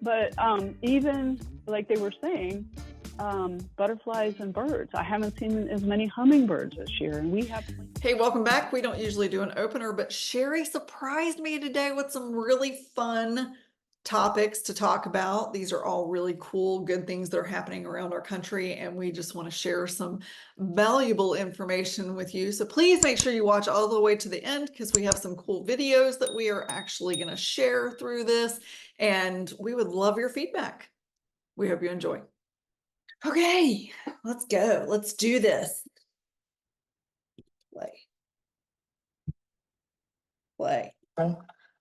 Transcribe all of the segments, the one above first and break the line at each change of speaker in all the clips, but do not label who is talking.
But even like they were saying, butterflies and birds. I haven't seen as many hummingbirds this year, and we have.
Hey, welcome back. We don't usually do an opener, but Sheri surprised me today with some really fun topics to talk about. These are all really cool, good things that are happening around our country, and we just want to share some valuable information with you. So please make sure you watch all the way to the end, because we have some cool videos that we are actually going to share through this, and we would love your feedback. We hope you enjoy. Okay, let's go. Let's do this. Play.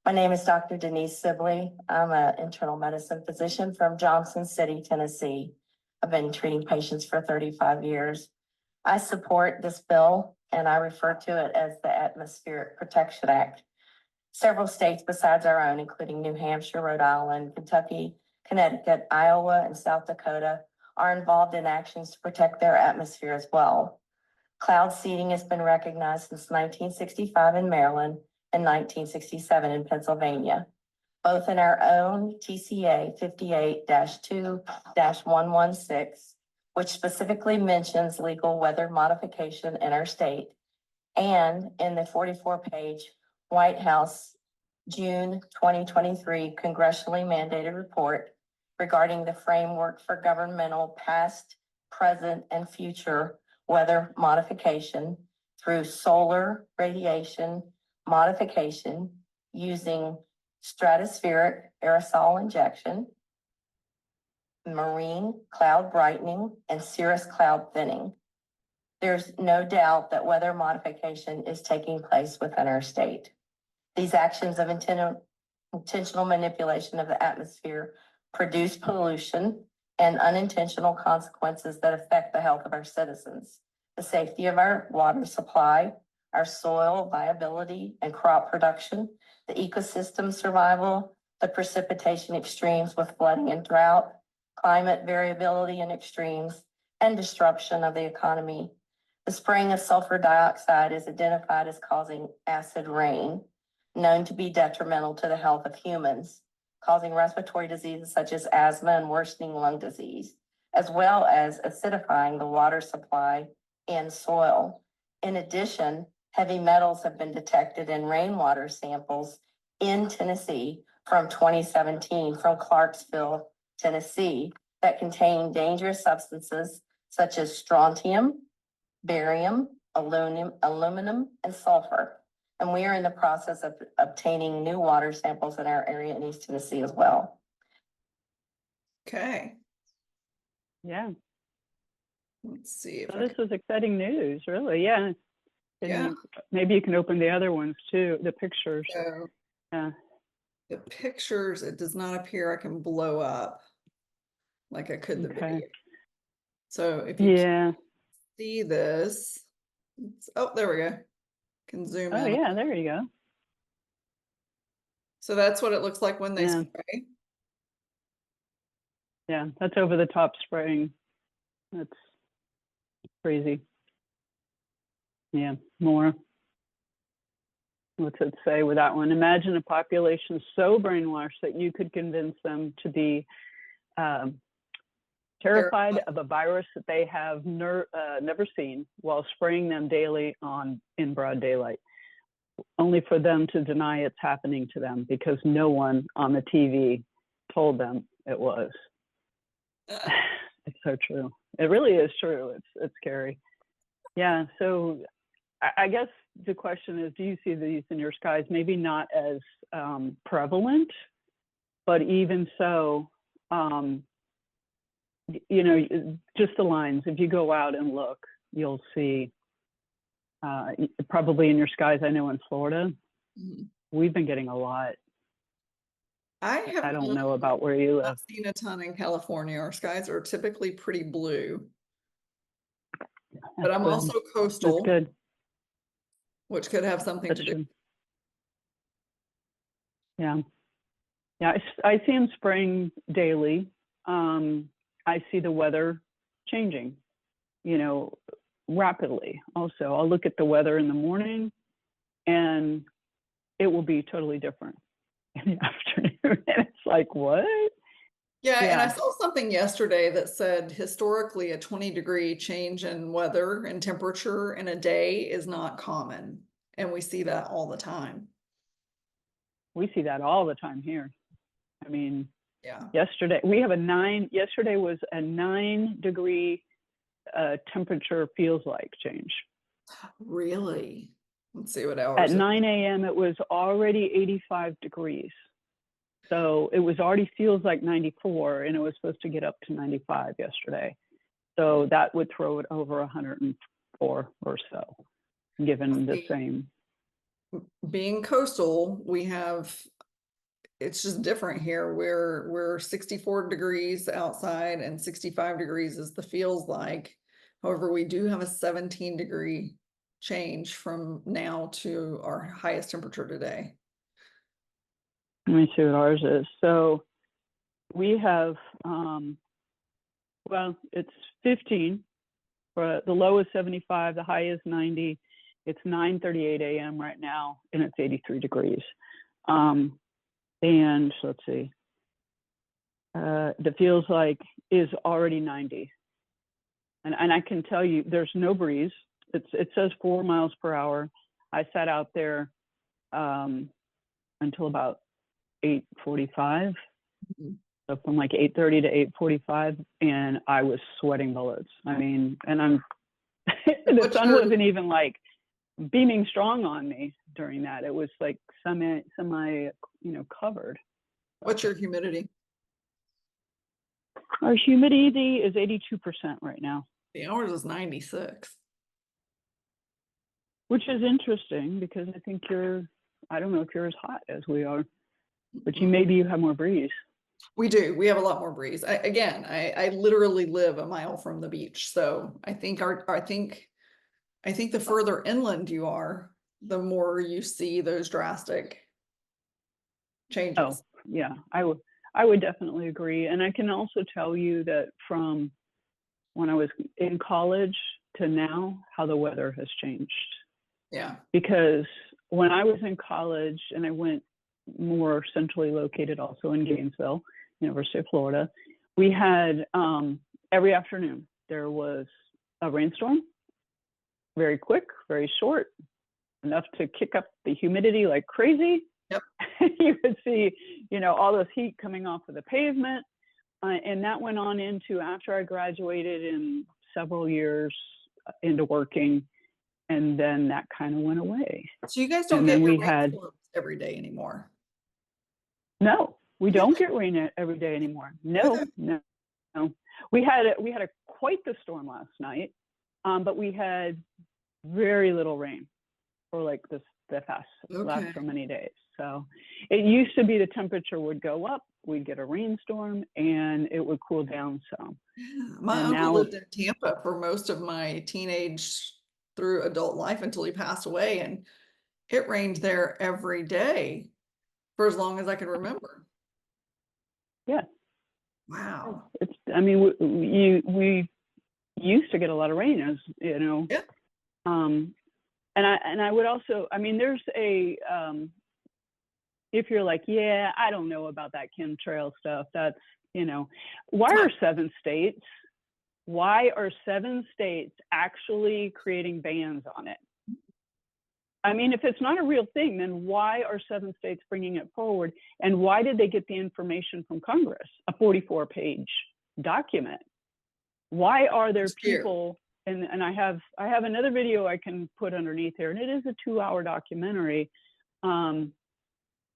My name is Dr. Denise Sibley. I'm an internal medicine physician from Johnson City, Tennessee. I've been treating patients for 35 years. I support this bill, and I refer to it as the Atmospheric Protection Act. Several states besides our own, including New Hampshire, Rhode Island, Kentucky, Connecticut, Iowa, and South Dakota, are involved in actions to protect their atmosphere as well. Cloud seeding has been recognized since 1965 in Maryland and 1967 in Pennsylvania, both in our own TCA 58-2-116, which specifically mentions legal weather modification in our state, and in the 44-page White House June 2023 congressionally mandated report regarding the framework for governmental past, present, and future weather modification through solar radiation modification using stratospheric aerosol injection, marine cloud brightening, and cirrus cloud thinning. There's no doubt that weather modification is taking place within our state. These actions of intentional manipulation of the atmosphere produce pollution and unintentional consequences that affect the health of our citizens, the safety of our water supply, our soil viability and crop production, the ecosystem survival, the precipitation extremes with flooding and drought, climate variability and extremes, and disruption of the economy. The spraying of sulfur dioxide is identified as causing acid rain, known to be detrimental to the health of humans, causing respiratory diseases such as asthma and worsening lung disease, as well as acidifying the water supply and soil. In addition, heavy metals have been detected in rainwater samples in Tennessee from 2017 from Clarksville, Tennessee, that contain dangerous substances such as strontium, barium, aluminum, and sulfur. And we are in the process of obtaining new water samples in our area in East Tennessee as well.
Okay.
Yeah.
Let's see. If
this is exciting news, really. Yeah.
Yeah.
Maybe you can open the other ones too, the pictures.
So
yeah.
The pictures, it does not appear I can blow up like I could the video. So if you see this, oh, there we go. Can zoom in.
Oh yeah, there you go.
So that's what it looks like when they spray.
Yeah, that's over the top spraying. That's crazy. Yeah, more. What's it say with that one? Imagine a population so brainwashed that you could convince them to be terrified of a virus that they have never seen while spraying them daily in broad daylight, only for them to deny it's happening to them because no one on the TV told them it was. It's so true. It really is true. It's scary. Yeah, so I guess the question is, do you see these in your skies? Maybe not as prevalent, but even so, you know, just the lines. If you go out and look, you'll see probably in your skies. I know in Florida, we've been getting a lot. I don't know about where you live.
I've seen a ton in California. Our skies are typically pretty blue. But I'm also coastal.
That's good.
Which could have something to do.
Yeah. Yeah, I see them spraying daily. I see the weather changing, you know, rapidly. Also, I'll look at the weather in the morning and it will be totally different in the afternoon. And it's like, what?
Yeah, and I
Yeah,
saw something yesterday that said historically a 20-degree change in weather and temperature in a day is not common. And we see that all the time.
we see that all the time here. I mean,
Yeah.
yesterday yesterday was a 9-degree temperature feels like change.
Really? Let's see what hours.
At 9 a.m. it was already 85 degrees. So it was already feels like 94, and it was supposed to get up to 95 yesterday. So that would throw it over 104 or so, given the same.
Being coastal, it's just different here. We're 64 degrees outside and 65 degrees is the feels like. However, we do have a 17-degree change from now to our highest temperature today.
Let me see what ours is. So we have, well, it's 15. The low is 75, the high is 90. It's 9:38 a.m. right now, and it's 83 degrees. And let's see, the feels like is already 90. And I can tell you there's no breeze. It says 4 miles per hour. I sat out there until about 8:45. So from like 8:30 to 8:45, and I was sweating bullets. I mean, and the sun wasn't even like beaming strong on me during that. It was like semi, covered.
What's your humidity?
Our humidity is 82% right now.
The ours is 96.
Which is interesting because I think I don't know if you're as hot as we are, but maybe you have more breeze.
We do. We have a lot more breeze. I literally live a mile from the beach. So I think the further inland you are, the more you see those drastic changes.
Oh, yeah, I would definitely agree. And I can also tell you that from when I was in college to now, how the weather has changed.
Yeah.
Because when I was in college, and I went more centrally located also in Gainesville, University of Florida, we had every afternoon there was a rainstorm, very quick, very short, enough to kick up the humidity like crazy.
Yep.
You would see, all this heat coming off of the pavement. And that went on into after I graduated in several years into working. And then that kind of went away.
So you guys don't get your rainstorms every day anymore?
No, we don't get rain every day anymore. No. We had quite the storm last night, but we had very little rain for like the last so many days. So it used to be the temperature would go up, we'd get a rainstorm, and it would cool down some.
Yeah. My uncle lived in Tampa for most of my teenage through adult life until he passed away, and it rained there every day for as long as I can remember.
Yeah.
Wow.
We used to get a lot of rain, as you know.
Yeah.
And I would also, there's a if you're like, yeah, I don't know about that chemtrail stuff. That's, why are 7 states? Why are 7 states actually creating bans on it? If it's not a real thing, then why are 7 states bringing it forward? And why did they get the information from Congress, a 44-page document? Why are there people, and I have another video I can put underneath here, and it is a 2-hour documentary,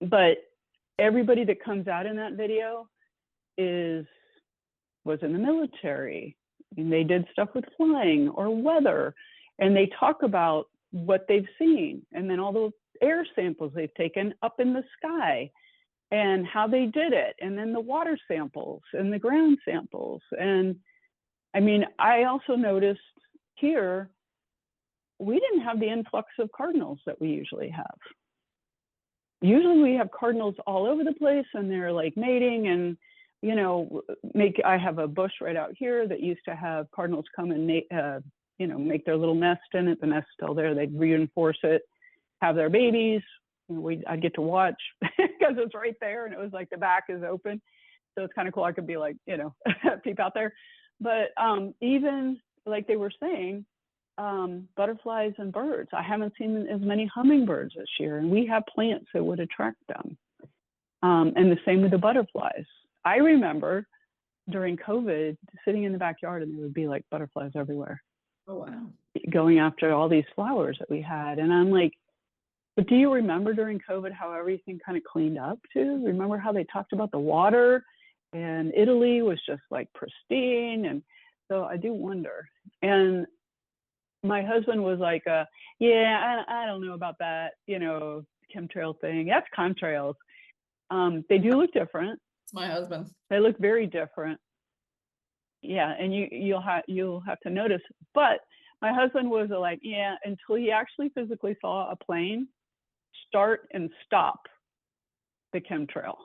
but everybody that comes out in that video was in the military, and they did stuff with flying or weather, and they talk about what they've seen, and then all the air samples they've taken up in the sky and how they did it, and then the water samples and the ground samples. And I also noticed here we didn't have the influx of cardinals that we usually have. Usually we have cardinals all over the place, and they're like mating, and I have a bush right out here that used to have cardinals come and make their little nest in it. The nest's still there. They'd reinforce it, have their babies. I'd get to watch because it's right there, and it was like the back is open. So it's kind of cool. I could be like, peep out there. But even like they were saying, butterflies and birds. I haven't seen as many hummingbirds this year, and we have plants that would attract them. And the same with the butterflies. I remember during COVID sitting in the backyard and there would be like butterflies everywhere.
Oh, wow.
Going after all these flowers that we had. And I'm like, but do you remember during COVID how everything kind of cleaned up too? Remember how they talked about the water and Italy was just like pristine? And so I do wonder. And my husband was like, yeah, I don't know about that, chemtrail thing. That's chemtrails. They do look different.
It's my husband.
They look very different. Yeah, and you'll have to notice. But my husband was like, yeah, until he actually physically saw a plane start and stop the chemtrail.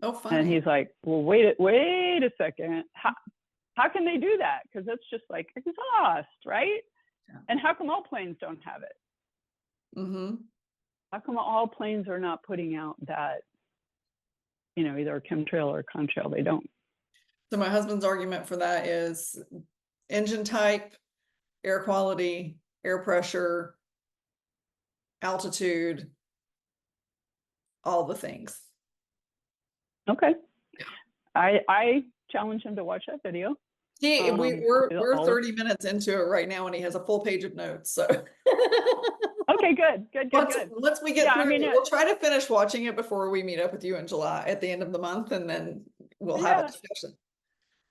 Oh, funny.
And he's like, well, wait a second. How can they do that? Because that's just like exhaust, right? Yeah. And how come all planes don't have it? Mm-hmm. How come all planes are not putting out that, either a chemtrail or a contrail? They don't.
So my husband's argument for that is engine type, air quality, air pressure, altitude, all the things.
Okay. Yeah. I challenge him to watch that video.
We're 30 minutes into it right now, and he has a full page of notes. So
okay, good.
Once we get through, we'll try to finish watching it before we meet up with you in July at the end of the month, and then we'll have a discussion.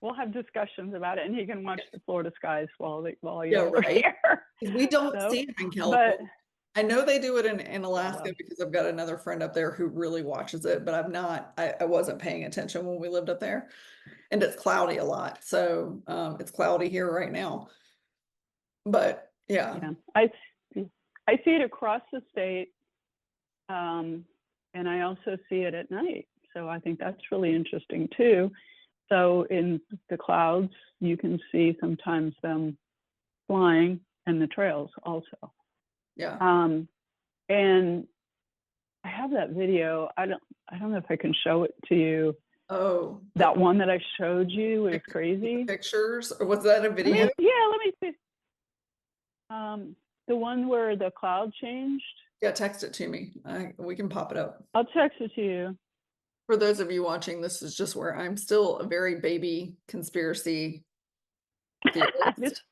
We'll have discussions about it, and he can watch the Florida skies while you're here.
We don't see it in California. But I know they do it in Alaska because I've got another friend up there who really watches it, but I wasn't paying attention when we lived up there. And it's cloudy a lot. So it's cloudy here right now. But yeah.
I see it across the state. And I also see it at night. So I think that's really interesting too. So in the clouds, you can see sometimes them flying and the trails also. Yeah. And I have that video. I don't know if I can show it to you. Oh, that one that I showed you was crazy.
Pictures, or was that a video?
Let me see. The one where the cloud changed.
Yeah, text it to me. We can pop it up.
I'll text it to you.
For those of you watching, this is just where I'm still a very baby conspiracy theorist.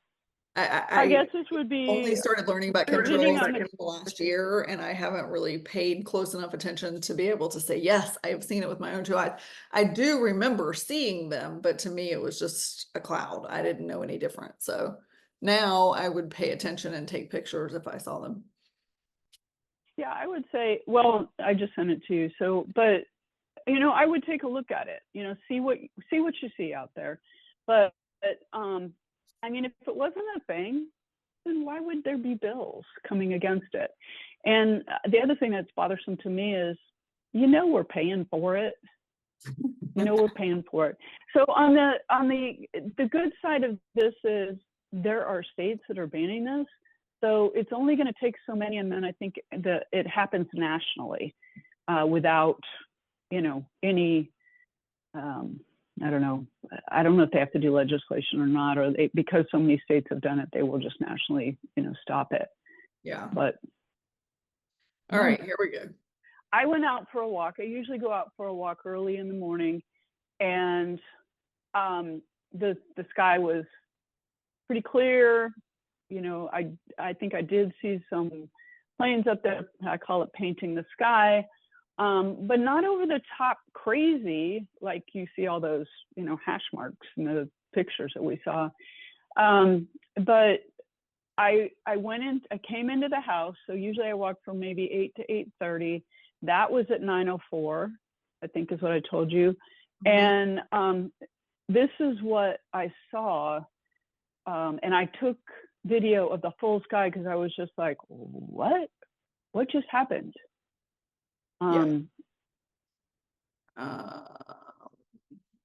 I
guess this would be
only started learning about chemtrails in the last year, and I haven't really paid close enough attention to be able to say, yes, I have seen it with my own two eyes. I do remember seeing them, but to me, it was just a cloud. I didn't know any different. So now I would pay attention and take pictures if I saw them.
Yeah, I would say, well, I just sent it to you. So, but, I would take a look at it, see what you see out there. But I mean, if it wasn't a thing, then why would there be bills coming against it? And the other thing that's bothersome to me is, we're paying for it. We're paying for it. So on the good side of this is there are states that are banning this. So it's only going to take so many, and then I think that it happens nationally without, any. I don't know if they have to do legislation or not, or because so many states have done it, they will just nationally, stop it. Yeah. But
all right, here we go.
I went out for a walk. I usually go out for a walk early in the morning, and the sky was pretty clear. I think I did see some planes up there. I call it painting the sky. But not over the top crazy, like you see all those, hash marks in the pictures that we saw. But I came into the house. So usually I walk from maybe 8 to 8:30. That was at 9:04, I think is what I told you. Mm-hmm. And this is what I saw. And I took video of the full sky because I was just like, what just happened?
Let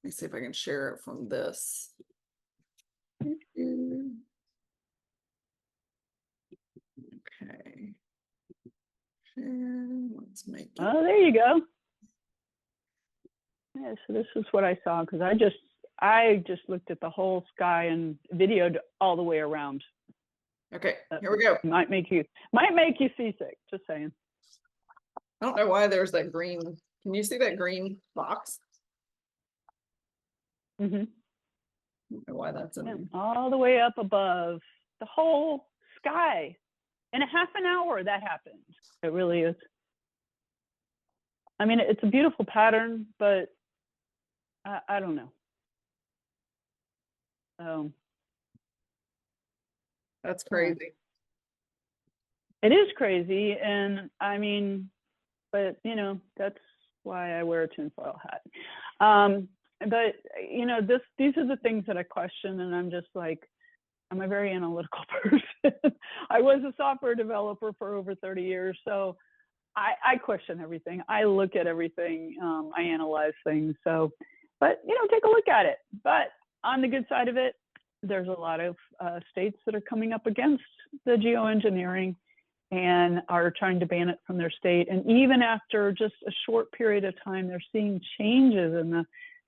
me see if I can share it from this. Okay. Share. Let's make it.
Oh, there you go. Yeah, so this is what I saw, because I just looked at the whole sky and videoed all the way around.
Okay, here we go.
Might make you seasick, just saying.
I don't know why there's that green. Can you see that green box?
Mm-hmm.
I don't know why that's in
Yeah,
there.
all the way up above the whole sky. In a half an hour, that happens. It really is. I mean, it's a beautiful pattern, but I don't know.
That's crazy.
It is crazy, and I mean, but you know, that's why I wear a tinfoil hat. But you know, these are the things that I question, and I'm just like, I'm a very analytical person. I was a software developer for over 30 years, so I question everything. I look at everything. I analyze things. So, but you know, take a look at it. But on the good side of it, there's a lot of states that are coming up against the geoengineering and are trying to ban it from their state. And even after just a short period of time, they're seeing changes in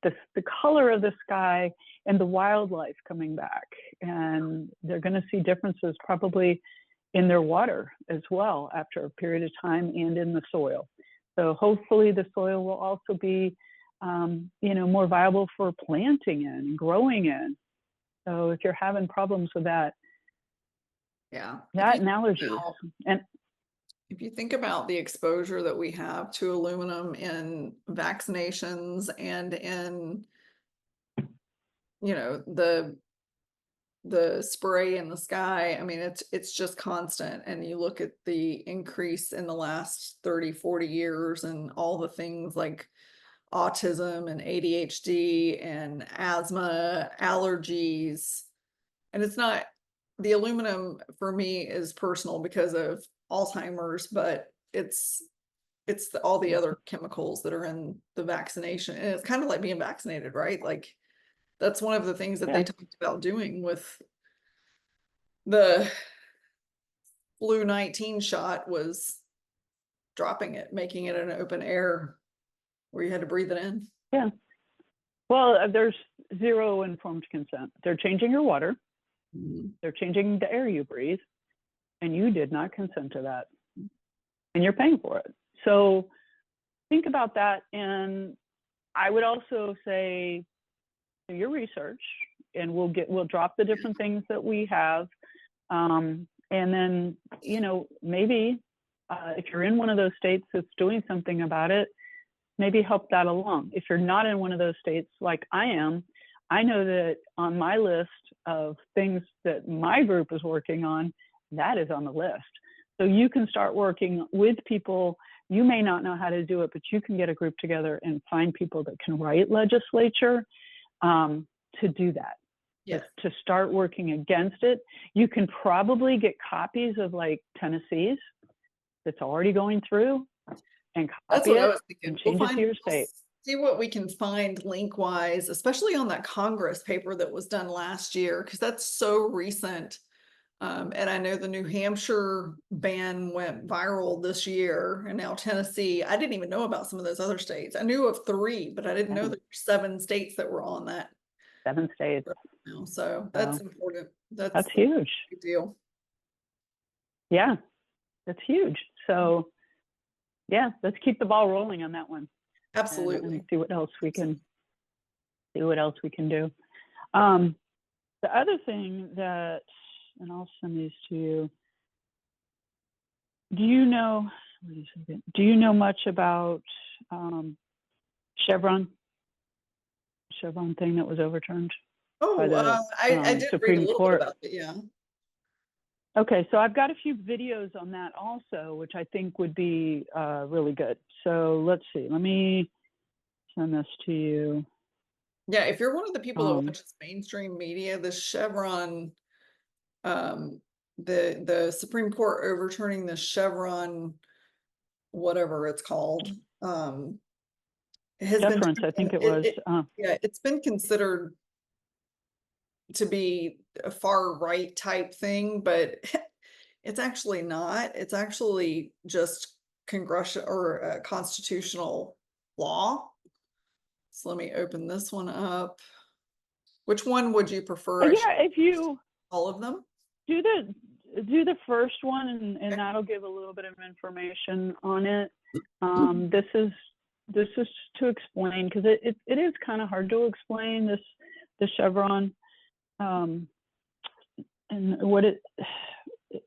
the color of the sky and the wildlife coming back. And they're going to see differences probably in their water as well after a period of time, and in the soil. So hopefully the soil will also be, you know, more viable for planting in and growing in. So if you're having problems with that,
Yeah.
that and allergies. And
if you think about the exposure that we have to aluminum in vaccinations and in, you know, the spray in the sky, I mean, it's just constant. And you look at the increase in the last 30, 40 years and all the things like autism and ADHD and asthma, allergies. And it's not, the aluminum for me is personal because of Alzheimer's, but it's all the other chemicals that are in the vaccination. And it's kind of like being vaccinated, right? Like that's one of the things that they talked about doing with the flu 19 shot, was dropping it, making it an open air where you had to breathe it in.
yeah, well, there's zero informed consent. They're changing your water.
Mm-hmm.
They're changing the air you breathe, and you did not consent to that, and you're paying for it. So think about that. And I would also say, do your research, and we'll drop the different things that we have. And then, you know, maybe if you're in one of those states that's doing something about it, maybe help that along. If you're not in one of those states like I am, I know that on my list of things that my group is working on, that is on the list. So you can start working with people. You may not know how to do it, but you can get a group together and find people that can write legislature to do that.
Yes.
To start working against it. You can probably get copies of like Tennessee's that's already going through, and copy it and change it to your state.
See what we can find link wise, especially on that Congress paper that was done last year, because that's so recent. And I know the New Hampshire ban went viral this year, and now Tennessee. I didn't even know about some of those other states. I knew of 3, but I didn't know there were 7 states that were on that.
7 states.
So that's important.
That's huge.
Big deal.
Yeah, that's huge. So yeah, let's keep the ball rolling on that one.
Absolutely.
And see what else we can do. The other thing that, and I'll send these to you. Do you know much about Chevron thing that was overturned?
Oh, I did read a little bit about it, yeah.
Okay, so I've got a few videos on that also, which I think would be really good. So let's see, let me send this to you.
Yeah, if you're one of the people that watches mainstream media, the Chevron, the Supreme Court overturning the Chevron, whatever it's called, has
Deference, I think it was.
Yeah, it's been considered to be a far right type thing, but it's actually not. It's actually just congressional or constitutional law. So let me open this one up. Which one would you prefer?
Yeah, if you
All of them?
do the first one, and that'll give a little bit of information on it. This is to explain, because it is kind of hard to explain the Chevron, and what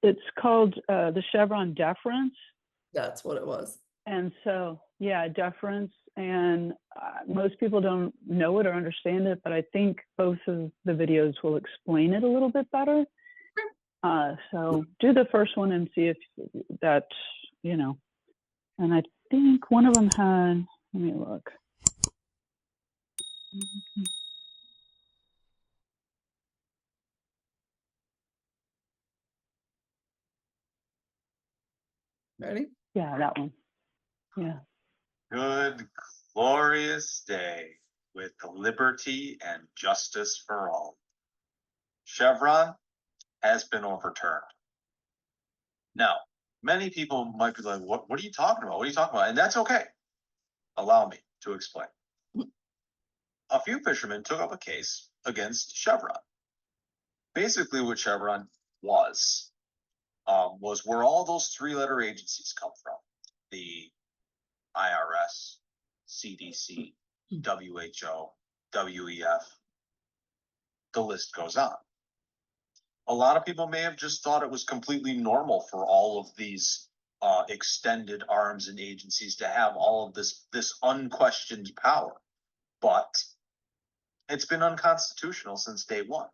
it's called, the Chevron Deference.
That's what it was.
And so, yeah, deference, and most people don't know it or understand it, but I think both of the videos will explain it a little bit better. So do the first one and see if that, you know, and I think one of them had, let me look.
Ready?
Yeah, that one. Yeah.
Good, glorious day with liberty and justice for all. Chevron has been overturned. Now, many people might be like, what are you talking about? What are you talking about? And that's okay. Allow me to explain. A few fishermen took up a case against Chevron. Basically, what Chevron was where all those three-letter agencies come from. The IRS, CDC, WHO, WEF, the list goes on. A lot of people may have just thought it was completely normal for all of these extended arms and agencies to have all of this unquestioned power, but it's been unconstitutional since day one.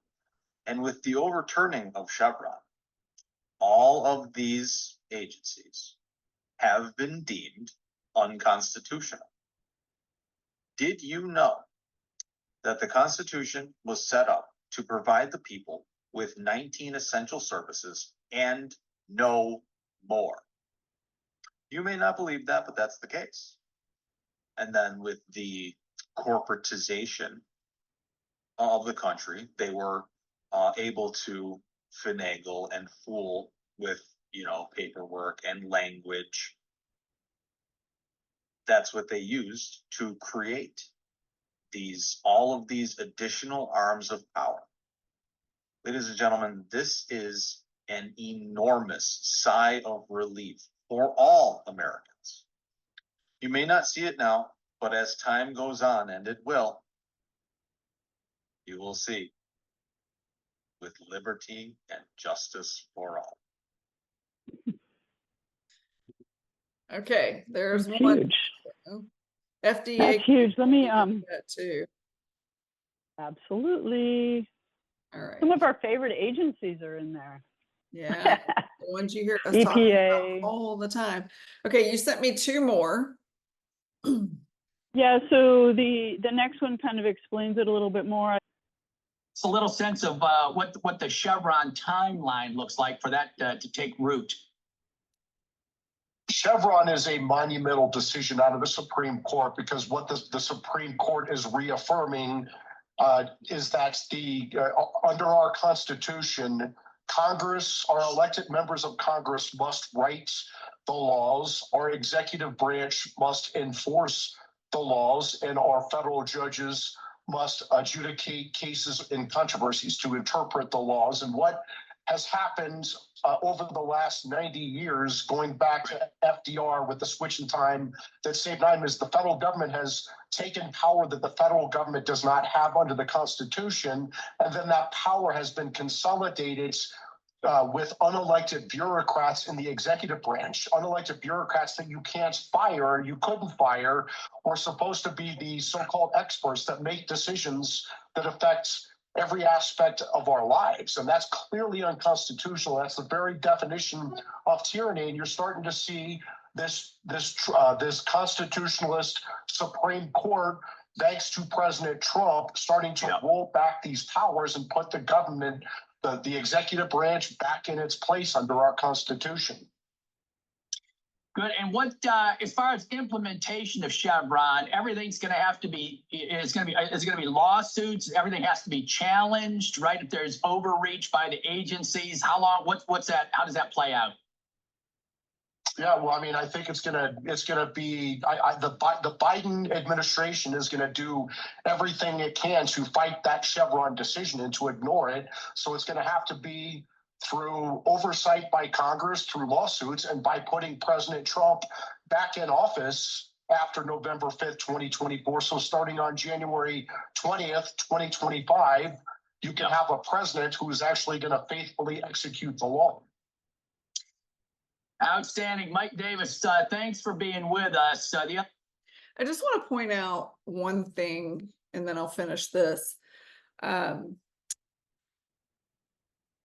And with the overturning of Chevron, all of these agencies have been deemed unconstitutional. Did you know that the Constitution was set up to provide the people with 19 essential services and no more? You may not believe that, but that's the case. And then with the corporatization of the country, they were able to finagle and fool with, paperwork and language. That's what they used to create all of these additional arms of power. Ladies and gentlemen, this is an enormous sigh of relief for all Americans. You may not see it now, but as time goes on, and it will, you will see, with liberty and justice for all.
Okay, there's
That's
one.
huge.
FDA.
That's huge. Let me
that too.
Absolutely.
All right.
Some of our favorite agencies are in there.
Yeah, the ones you hear us talking
EPA.
about all the time. Okay, you sent me two more.
Yeah, so the next one kind of explains it a little bit more.
It's a little sense of what the Chevron timeline looks like for that to take root.
Chevron is a monumental decision out of the Supreme Court, because what the Supreme Court is reaffirming is that under our Constitution, Congress, our elected members of Congress, must write the laws. Our executive branch must enforce the laws, and our federal judges must adjudicate cases and controversies to interpret the laws. And what has happened over the last 90 years, going back to FDR with the switch in time that saved time, is the federal government has taken power that the federal government does not have under the Constitution, and then that power has been consolidated with unelected bureaucrats in the executive branch. Unelected bureaucrats that you can't fire, you couldn't fire, were supposed to be the so-called experts that make decisions that affect every aspect of our lives. And that's clearly unconstitutional. That's the very definition of tyranny. And you're starting to see this constitutionalist Supreme Court, thanks to President Trump, starting to roll back these powers and put the government, the executive branch, back in its place under our Constitution.
Good. And what, as far as implementation of Chevron, everything's going to have to be, is it going to be lawsuits? Everything has to be challenged, right? If there's overreach by the agencies, how long, what's that? How does that play out?
Yeah, well, I mean, I think it's gonna be, the Biden administration is gonna do everything it can to fight that Chevron decision and to ignore it. So it's gonna have to be through oversight by Congress, through lawsuits, and by putting President Trump back in office after November 5th, 2024. So starting on January 20th, 2025, you can have a president who is actually gonna faithfully execute the law.
Outstanding. Mike Davis, thanks for being with us.
I just want to point out one thing, and then I'll finish this. There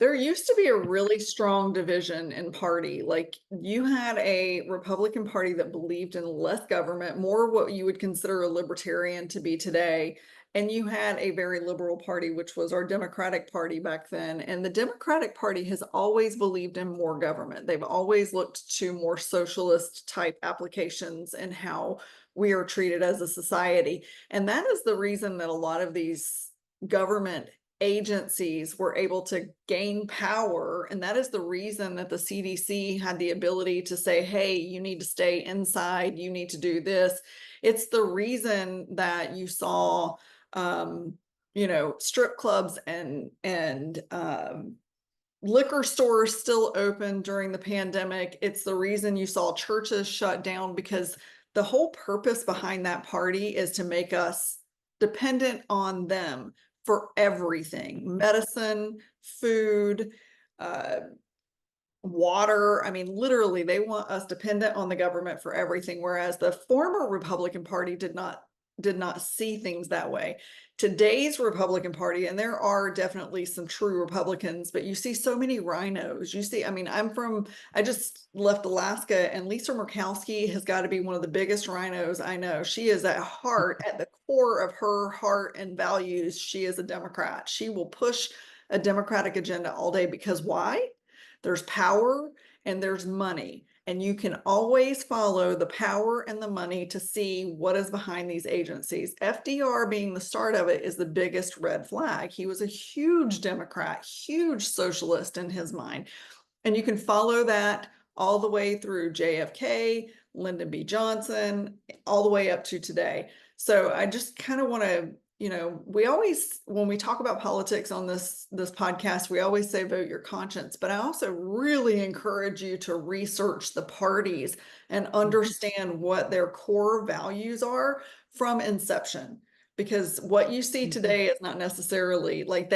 used to be a really strong division in party. Like, you had a Republican Party that believed in less government, more what you would consider a libertarian to be today. And you had a very liberal party, which was our Democratic Party back then. And the Democratic Party has always believed in more government. They've always looked to more socialist type applications and how we are treated as a society. And that is the reason that a lot of these government agencies were able to gain power. And that is the reason that the CDC had the ability to say, hey, you need to stay inside, you need to do this. It's the reason that you saw, strip clubs and liquor stores still open during the pandemic. It's the reason you saw churches shut down, because the whole purpose behind that party is to make us dependent on them for everything: medicine, food, water. I mean, literally, they want us dependent on the government for everything. Whereas the former Republican Party did not see things that way. Today's Republican Party, and there are definitely some true Republicans, but you see so many rhinos. You see, I mean, I just left Alaska, and Lisa Murkowski has got to be one of the biggest rhinos I know. She is at the core of her heart and values, she is a Democrat. She will push a Democratic agenda all day, because why? There's power and there's money. And you can always follow the power and the money to see what is behind these agencies. FDR being the start of it is the biggest red flag. He was a huge Democrat, huge socialist in his mind. And you can follow that all the way through JFK, Lyndon B. Johnson, all the way up to today. So I just kind of want to, we always, when we talk about politics on this podcast, we always say vote your conscience, but I also really encourage you to research the parties and understand what their core values are from inception, because what you see today is not necessarily like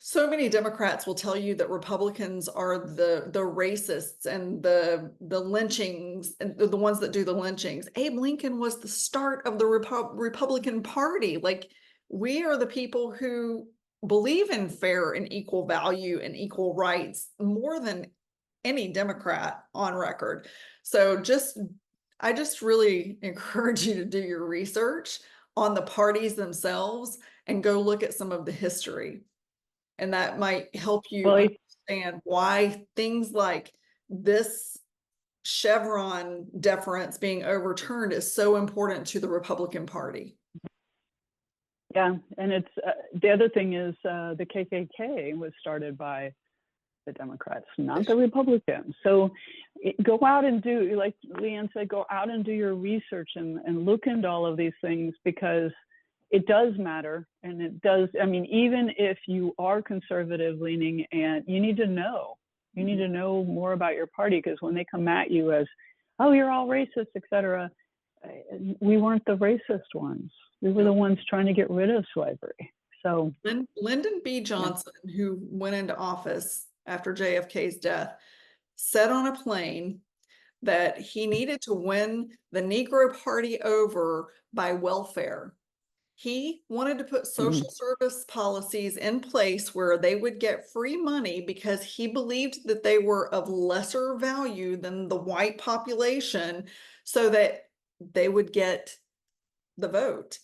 so many Democrats will tell you that Republicans are the racists and the lynchings, and the ones that do the lynchings. Abe Lincoln was the start of the Republican Party. Like, we are the people who believe in fair and equal value and equal rights more than any Democrat on record. So I just really encourage you to do your research on the parties themselves and go look at some of the history. And that might help you understand why things like this Chevron deference being overturned is so important to the Republican Party.
Yeah, and it's the other thing is the KKK was started by the Democrats, not the Republicans. So go out and do, like Leigh Ann said, go out and do your research and look into all of these things, because it does matter. And it does, I mean, even if you are conservative leaning, and you need to know more about your party, because when they come at you as, oh, you're all racist, etc., we weren't the racist ones. We were the ones trying to get rid of slavery. So
Lyndon B. Johnson, who went into office after JFK's death, said on a plane that he needed to win the Negro Party over by welfare. He wanted to put social service policies in place where they would get free money, because he believed that they were of lesser value than the white population, so that they would get the vote.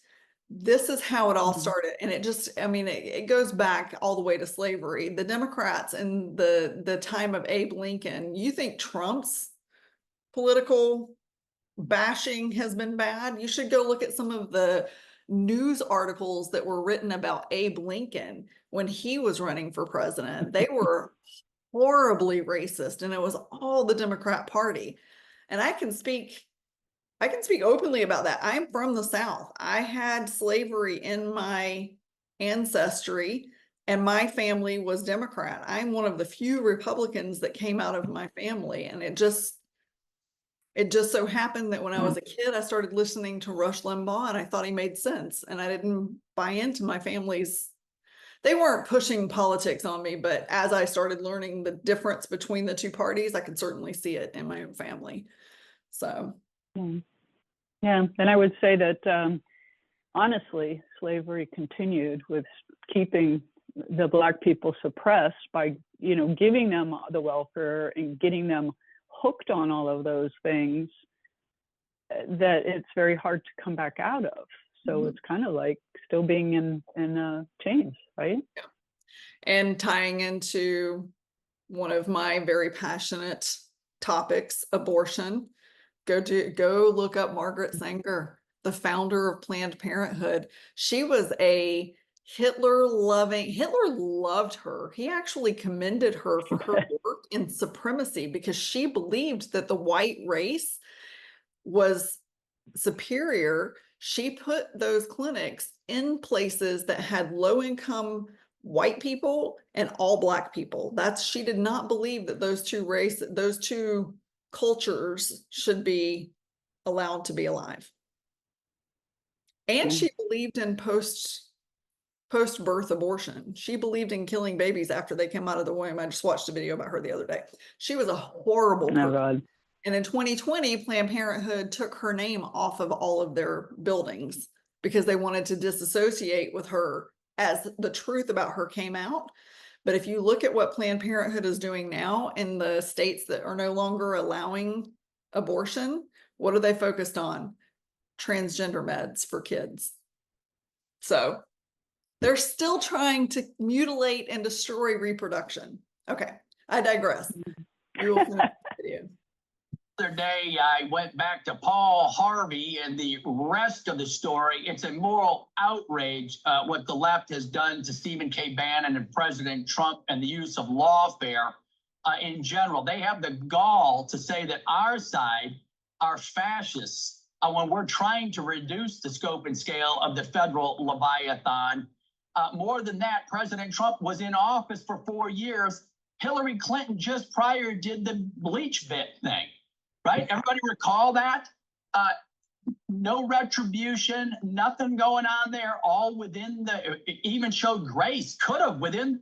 This is how it all started. And it just, I mean, it goes back all the way to slavery. The Democrats in the time of Abe Lincoln, you think Trump's political bashing has been bad? You should go look at some of the news articles that were written about Abe Lincoln when he was running for president. They were horribly racist, and it was all the Democrat Party. And I can speak openly about that. I'm from the South. I had slavery in my ancestry, and my family was Democrat. I'm one of the few Republicans that came out of my family, and it just so happened that when I was a kid, I started listening to Rush Limbaugh, and I thought he made sense, and I didn't buy into my family's. They weren't pushing politics on me, but as I started learning the difference between the two parties, I could certainly see it in my own family. So.
Yeah, and I would say that honestly, slavery continued with keeping the Black people suppressed by, giving them the welfare and getting them hooked on all of those things that it's very hard to come back out of. So it's kind of like still being in chains, right?
Yeah. And tying into one of my very passionate topics, abortion. Go look up Margaret Sanger, the founder of Planned Parenthood. She was a Hitler loved her. He actually commended her for her work in supremacy because she believed that the white race was superior. She put those clinics in places that had low income white people and all Black people. She did not believe that those two cultures should be allowed to be alive. And she believed in post-birth abortion. She believed in killing babies after they came out of the womb. I just watched a video about her the other day. She was a horrible person.
Oh, God.
And in 2020, Planned Parenthood took her name off of all of their buildings because they wanted to disassociate with her as the truth about her came out. But if you look at what Planned Parenthood is doing now in the states that are no longer allowing abortion, what are they focused on? Transgender meds for kids. So they're still trying to mutilate and destroy reproduction. Okay, I digress. We will finish the video.
The other day, I went back to Paul Harvey and the rest of the story. It's a moral outrage what the left has done to Stephen K. Bannon and President Trump and the use of lawfare in general. They have the gall to say that our side are fascists when we're trying to reduce the scope and scale of the federal Leviathan. More than that, President Trump was in office for 4 years. Hillary Clinton just prior did the bleach bit thing. Right? Everybody recall that? No retribution, nothing going on there, all within even showed grace, could have within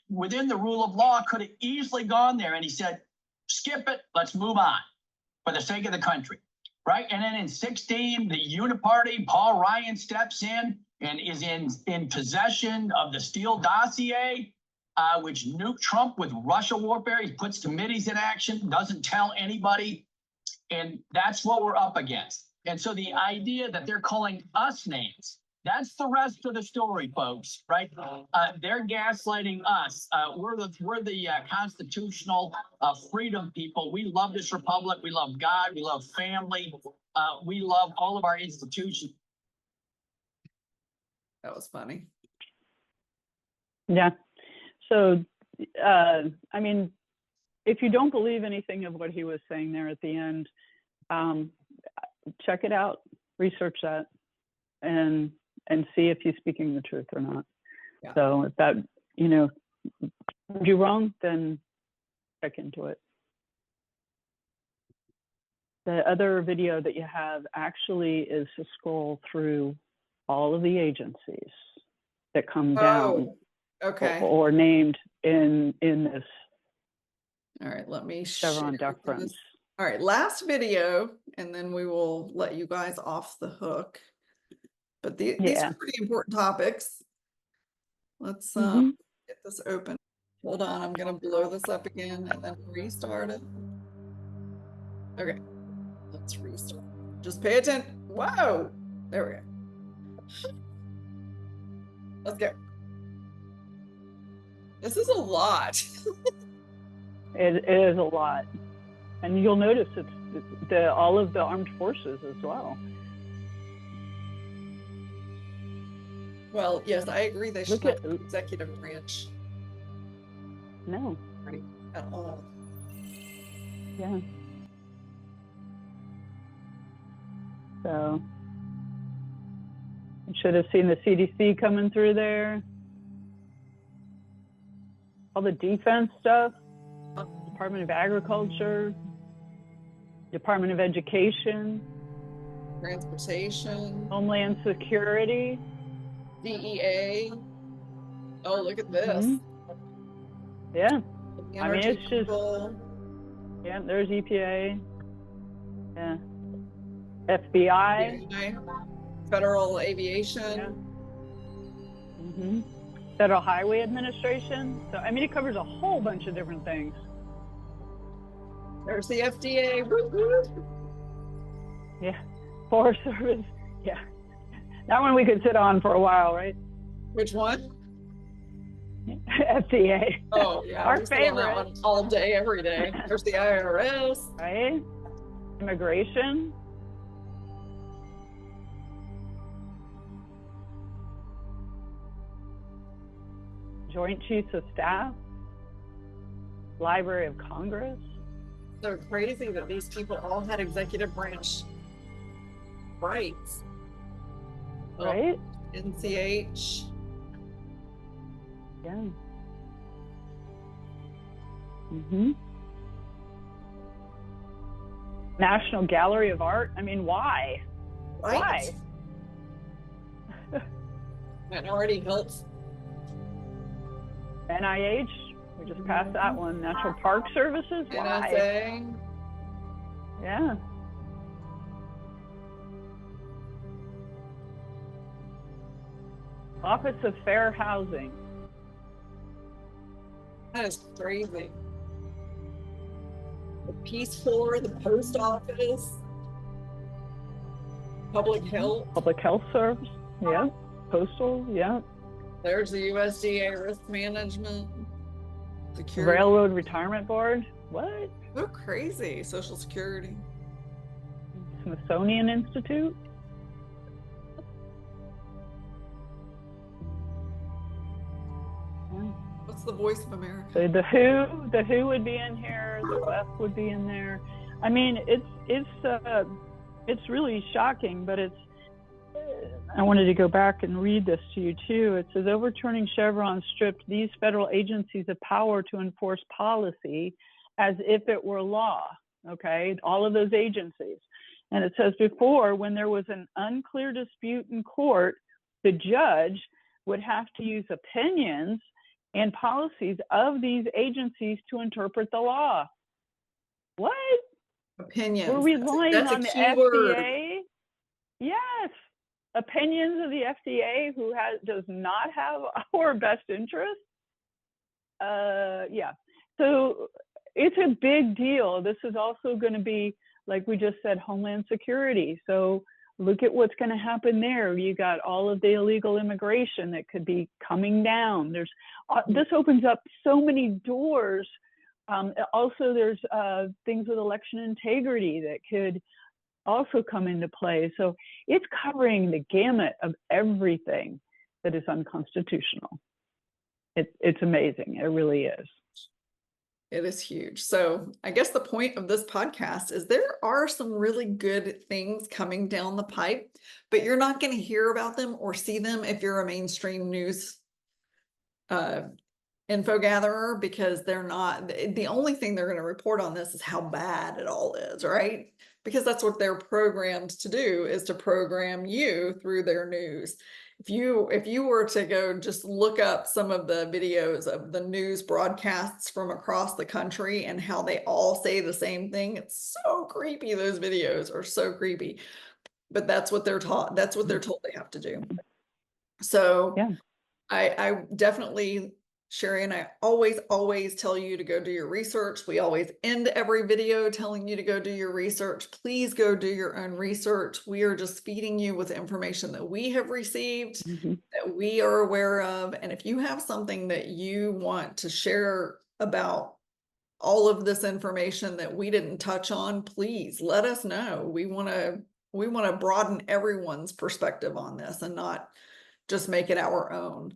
the rule of law, could have easily gone there. And he said, skip it, let's move on for the sake of the country. Right? And then in 2016, the Uniparty, Paul Ryan steps in and is in possession of the Steele dossier, which nuked Trump with Russia warfare. He puts committees in action, doesn't tell anybody. And that's what we're up against. And so the idea that they're calling us names, that's the rest of the story, folks, right? They're gaslighting us. We're the constitutional freedom people. We love this republic. We love God. We love family. We love all of our institutions.
That was funny.
Yeah. So, I mean, if you don't believe anything of what he was saying there at the end, check it out, research that, and see if he's speaking the truth or not. Yeah. So if that, if you're wrong, then check into it. The other video that you have actually is to scroll through all of the agencies that come down.
Okay.
Or named in this.
All right, let me
Chevron Deference.
All right, last video, and then we will let you guys off the hook. But these are pretty important topics. Let's get this open. Hold on, I'm gonna blow this up again and then restart it. Okay, let's restart. Just pay attention. Whoa, there we go. Let's go. This is a lot.
It is a lot. And you'll notice it's all of the armed forces as well.
Well, yes, I agree. They should have an executive branch.
No.
Ready? at all.
Yeah. So you should have seen the CDC coming through there. All the defense stuff, Department of Agriculture, Department of Education,
Transportation,
Homeland Security.
DEA. Oh, look at this.
Mhm. Yeah.
The
I mean,
energy
it's just,
people.
yeah, there's EPA. Yeah. FBI.
DEI, Federal Aviation.
Yeah. Hmm. Federal Highway Administration. So, I mean, it covers a whole bunch of different things.
There's the FDA. Whoop, whoop.
Yeah. Forest Service. Yeah. That one we could sit on for a while, right?
Which one?
FDA.
Oh, yeah.
Our
we sit on that
favorite.
one all day, every day. There's the IRS.
Right? Immigration. Joint Chiefs of Staff. Library of Congress.
So crazy that these people all had executive branch rights. Oh,
Right?
NCH.
Yeah. Mm-hmm. National Gallery of Art. I mean, why?
Right. Minority Health.
NIH. We just passed that one. Natural Park Services. Why?
NSA.
Yeah. Office of Fair Housing.
That is crazy. The Peace Corps, the Post Office, Public Health.
Public Health Service. Yeah. Postal. Yeah.
There's the USDA Risk Management. Security.
Railroad Retirement Board. What?
So crazy. Social Security.
Smithsonian Institute. Yeah.
What's the Voice of America?
So the Who would be in here. The WEF would be in there. I mean, it's really shocking, but it's. I wanted to go back and read this to you too. It says overturning Chevron stripped these federal agencies of power to enforce policy as if it were law. Okay, all of those agencies. And it says before, when there was an unclear dispute in court, the judge would have to use opinions and policies of these agencies to interpret the law. What?
Opinions.
We're relying
That's
on
a
the
key word.
FDA? Yes. Opinions of the FDA who does not have our best interest? Yeah. So it's a big deal. This is also going to be, like we just said, Homeland Security. So look at what's going to happen there. You got all of the illegal immigration that could be coming down. There's this opens up so many doors. Also, there's things with election integrity that could also come into play. So it's covering the gamut of everything that is unconstitutional. It's amazing. It really is.
It is huge. So I guess the point of this podcast is there are some really good things coming down the pipe, but you're not going to hear about them or see them if you're a mainstream news info gatherer, because they're not, the only thing they're going to report on this is how bad it all is, right? Because that's what they're programmed to do, is to program you through their news. If you were to go just look up some of the videos of the news broadcasts from across the country and how they all say the same thing, it's so creepy. Those videos are so creepy, but that's what they're taught. That's what they're told they have to do. So
Yeah.
I definitely, Sheri and I always tell you to go do your research. We always end every video telling you to go do your research. Please go do your own research. We are just feeding you with information that we have received, that we are aware of. And if you have something that you want to share about all of this information that we didn't touch on, please let us know. We want to broaden everyone's perspective on this and not just make it our own.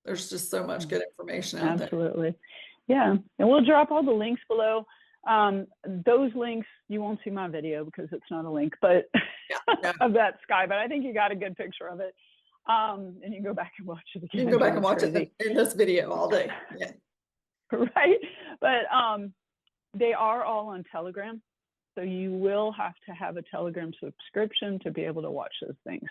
There's just so much good information out there.
Absolutely. yeah, and we'll drop all the links below. Those links, you won't see my video because it's not a link, but
Yeah.
of that sky, but I think you got a good picture of it. And you can go back and watch it again.
You can go back and
It's
watch
crazy.
it in this video all day. Yeah.
Right? But they are all on Telegram. So you will have to have a Telegram subscription to be able to watch those things.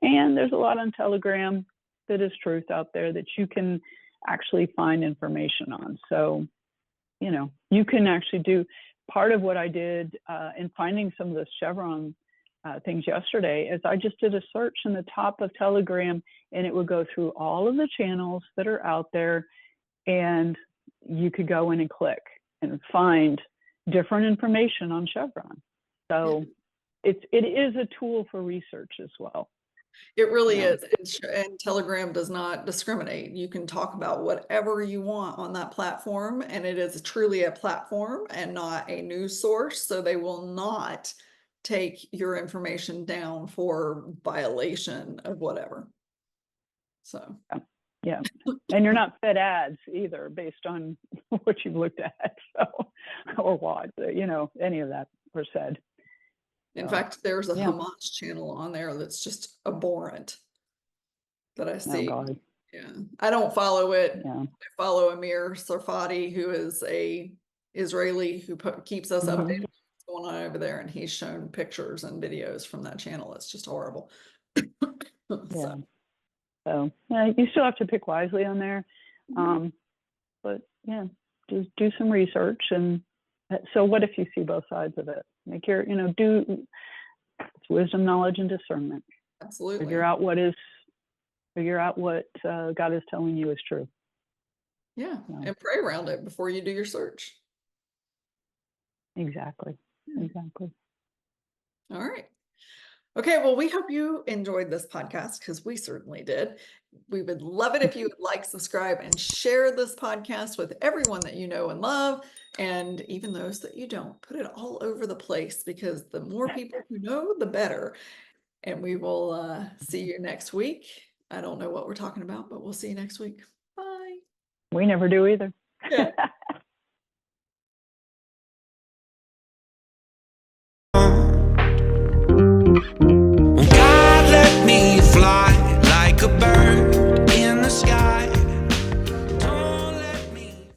And there's a lot on Telegram that is truth out there that you can actually find information on. So, you know, you can actually do part of what I did in finding some of the Chevron things yesterday is I just did a search in the top of Telegram, and it would go through all of the channels that are out there, and you could go in and click and find different information on Chevron. So it is a tool for research as well.
It really
Yeah.
is. And Telegram does not discriminate. You can talk about whatever you want on that platform, and it is truly a platform and not a news source. So they will not take your information down for violation of whatever. So
Yeah. And you're not fed ads either based on what you've looked at, so, or what, you know, any of that were said.
in
So,
fact, there's a
yeah.
Hamas channel on there that's just abhorrent that I
Oh
see.
God.
Yeah, I don't follow it.
Yeah.
I follow Amir Sarfati, who is a Israeli who keeps us
Mhm.
updated on what's going on over there, and he's shown pictures and videos from that channel. It's just horrible.
Yeah. So yeah, you still have to pick wisely on there. But yeah, just do some research. And so what if you see both sides of it? Make your, you know, do wisdom, knowledge, and discernment.
Absolutely.
Figure out what God is telling you is true.
Yeah,
Yeah.
and pray around it before you do your search.
Exactly. Exactly.
All right. Okay, well, we hope you enjoyed this podcast because we certainly did. We would love it if you would like, subscribe, and share this podcast with everyone that you know and love, and even those that you don't. Put it all over the place because the more people who know, the better. And we will see you next week. I don't know what we're talking about, but we'll see you next week. Bye.
We never do either.
Yeah.